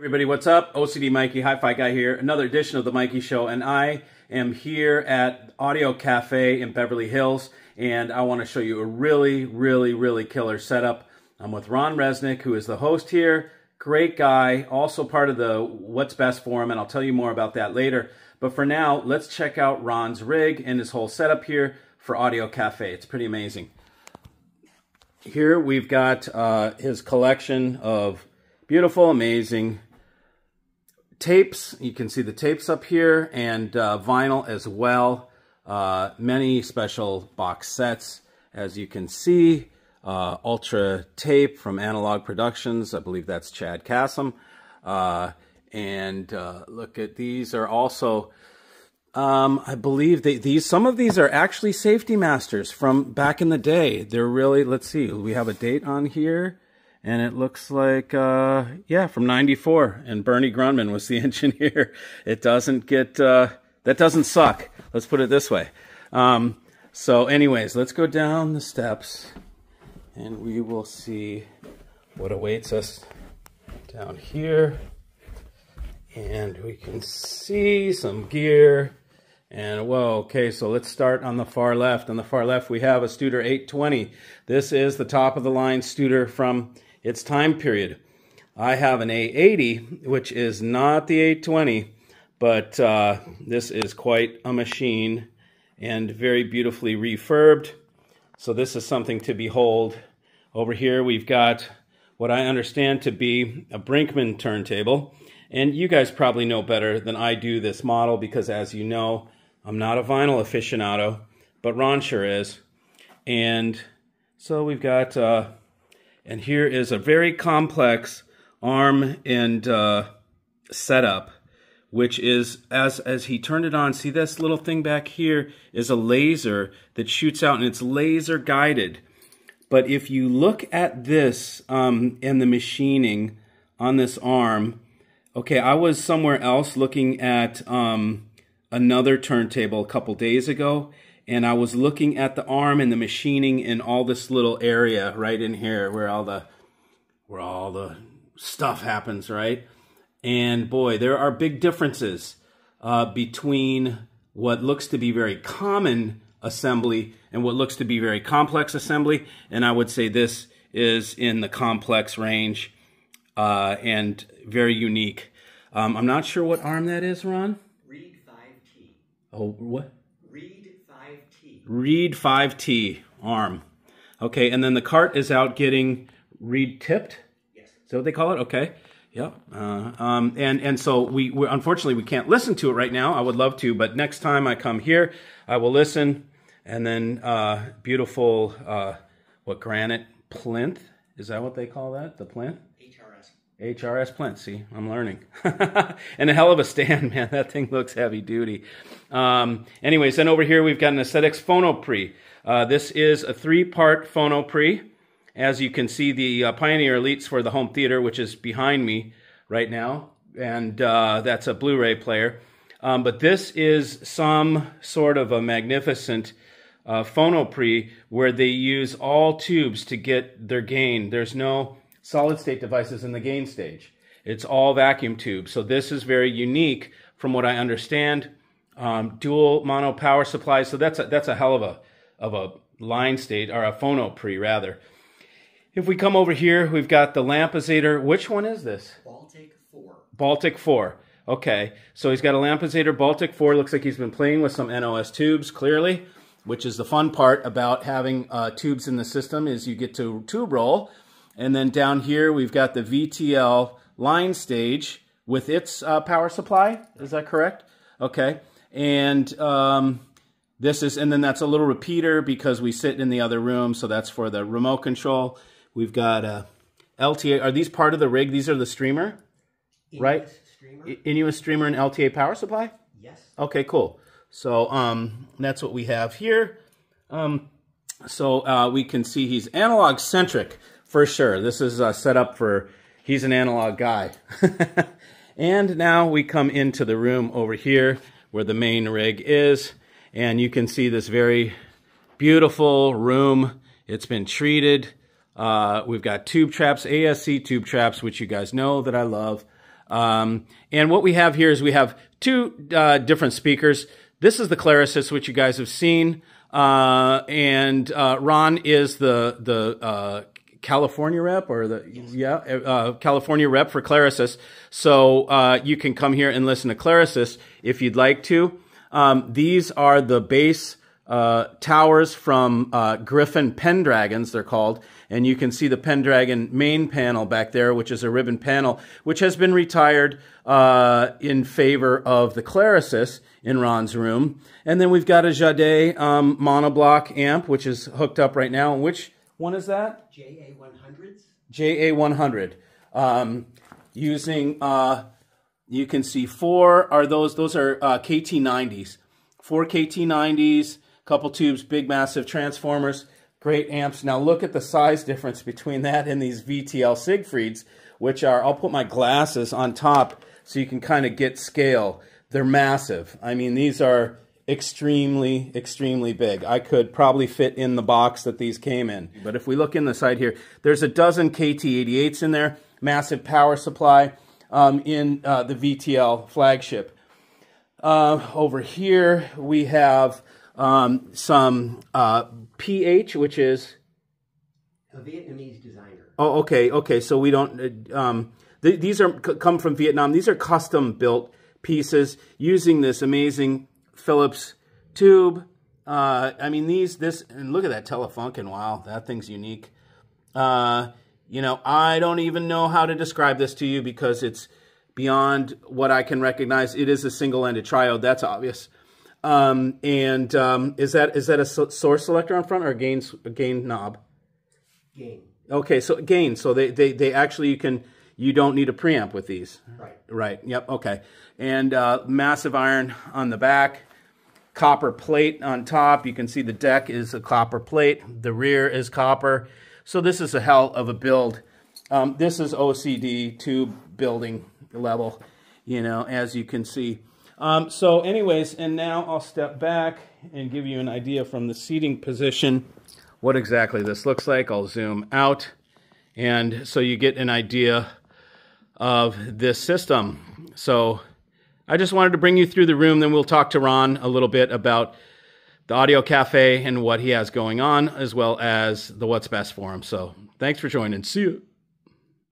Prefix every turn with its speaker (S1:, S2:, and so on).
S1: Everybody, what's up? OCD Mikey, Hi-Fi Guy here. Another edition of the Mikey Show, and I am here at Audio Cafe in Beverly Hills, and I want to show you a really killer setup. I'm with Ron Resnick, who is the host here. Great guy, also part of the What's Best Forum, and I'll tell you more about that later. But for now, let's check out Ron's rig and his whole setup here for Audio Cafe. It's pretty amazing. Here we've got his collection of beautiful, amazing tapes. You can see the tapes up here, and vinyl as well. Many special box sets, as you can see. Ultra tape from Analog Productions. I believe that's Chad Kassem. And look at these are also, I believe some of these are actually Safety Masters from back in the day. They're really, let's see, we have a date on here. And it looks like, yeah, from '94. And Bernie Grunman was the engineer. It doesn't get, that doesn't suck. Let's put it this way. So anyways, let's go down the steps and we will see what awaits us down here. And we can see some gear. And whoa, okay, so let's start on the far left. On the far left, we have a Studer 820. This is the top of the line Studer from its time period. I have an A80, which is not the 820, but this is quite a machine and very beautifully refurbed. So this is something to behold. Over here we've got what I understand to be a Brinkmann turntable. And you guys probably know better than I do this model because, as you know, I'm not a vinyl aficionado, but Ron sure is. And so we've got... and here is a very complex arm and setup, which is, as he turned it on, see this little thing back here is a laser that shoots out, and it's laser guided. But if you look at this and the machining on this arm, okay, I was somewhere else looking at another turntable a couple days ago, and I was looking at the arm and the machining in all this little area right in here where all the stuff happens, right? And boy, there are big differences between what looks to be very common assembly and what looks to be very complex assembly. And I would say this is in the complex range and very unique. I'm not sure what arm that is, Ron?
S2: Reed 5T.
S1: Oh, what?
S2: Reed 5T.
S1: Reed 5T arm. Okay, and then the cart is out getting Reed tipped?
S2: Yes.
S1: Is that what they call it? Okay. Yep. And so we unfortunately we can't listen to it right now. I would love to, but next time I come here, I will listen. And then beautiful, what, granite plinth? Is that what they call that? The plinth? HRS plinth, see, I'm learning. And a hell of a stand, man. That thing looks heavy duty. Anyways, then over here we've got an Aesthetics Phono Pre. This is a 3-part Phono Pre. As you can see, the Pioneer Elites for the home theater, which is behind me right now. And that's a Blu-ray player. But this is some sort of a magnificent Phono Pre where they use all tubes to get their gain. There's no solid-state devices in the gain stage. It's all vacuum tubes. So this is very unique from what I understand. Dual mono power supply. So that's a hell of a line state, or a Phono Pre rather. If we come over here, we've got the Lampizator. Which one is this?
S2: Baltic 4.
S1: Baltic 4. Okay. So he's got a Lampizator Baltic 4. Looks like he's been playing with some NOS tubes, clearly, which is the fun part about having tubes in the system is you get to tube roll. And then down here, we've got the VTL line stage with its power supply. Is that correct? Okay. And this is, and then that's a little repeater because we sit in the other room. So that's for the remote control. We've got a LTA. Are these part of the rig? These are the streamer, right?
S2: Streamer.
S1: Inuus streamer and LTA power supply?
S2: Yes.
S1: Okay, cool. So that's what we have here. So we can see he's analog centric. For sure. This is set up for, he's an analog guy. And now we come into the room over here where the main rig is. And you can see this very beautiful room. It's been treated. We've got tube traps, ASC tube traps, which you guys know that I love. And what we have here is we have two different speakers. This is the Clarisys, which you guys have seen. And Ron is the California rep, or California rep for Clarisys. So you can come here and listen to Clarisys if you'd like to. These are the bass towers from Griffin Pendragons, they're called. And you can see the Pendragon main panel back there, which is a ribbon panel, which has been retired in favor of the Clarisys in Ron's room. And then we've got a Jade monoblock amp, which is hooked up right now. Which one is that?
S2: JA100s.
S1: JA100. Using, you can see four are those are KT90s. 4 KT90s, couple tubes, big massive transformers, great amps. Now look at the size difference between that and these VTL Siegfrieds, which are, I'll put my glasses on top so you can kind of get scale. They're massive. I mean, these are extremely, extremely big. I could probably fit in the box that these came in. But if we look in the side here, there's a dozen KT88s in there, massive power supply in the VTL flagship. Over here we have some PH, which is
S2: a Vietnamese designer.
S1: Oh, okay. So we don't. These come from Vietnam. These are custom built pieces using this amazing Phillips tube. I mean, and look at that Telefunken. Wow, that thing's unique. You know, I don't even know how to describe this to you because it's beyond what I can recognize. It is a single-ended triode. That's obvious. Is that a source selector on front or a gain knob?
S2: Gain.
S1: Okay, so gain. So they actually you don't need a preamp with these.
S2: Right.
S1: Right. Yep. Okay. And massive iron on the back, copper plate on top. You can see the deck is a copper plate. The rear is copper. So this is a hell of a build. This is OCD tube building level, you know, as you can see. So anyways, and now I'll step back and give you an idea from the seating position what exactly this looks like. I'll zoom out, and so you get an idea of this system. So I just wanted to bring you through the room, then we'll talk to Ron a little bit about the Audio Cafe and what he has going on, as well as the What's Best for him. So thanks for joining. See you.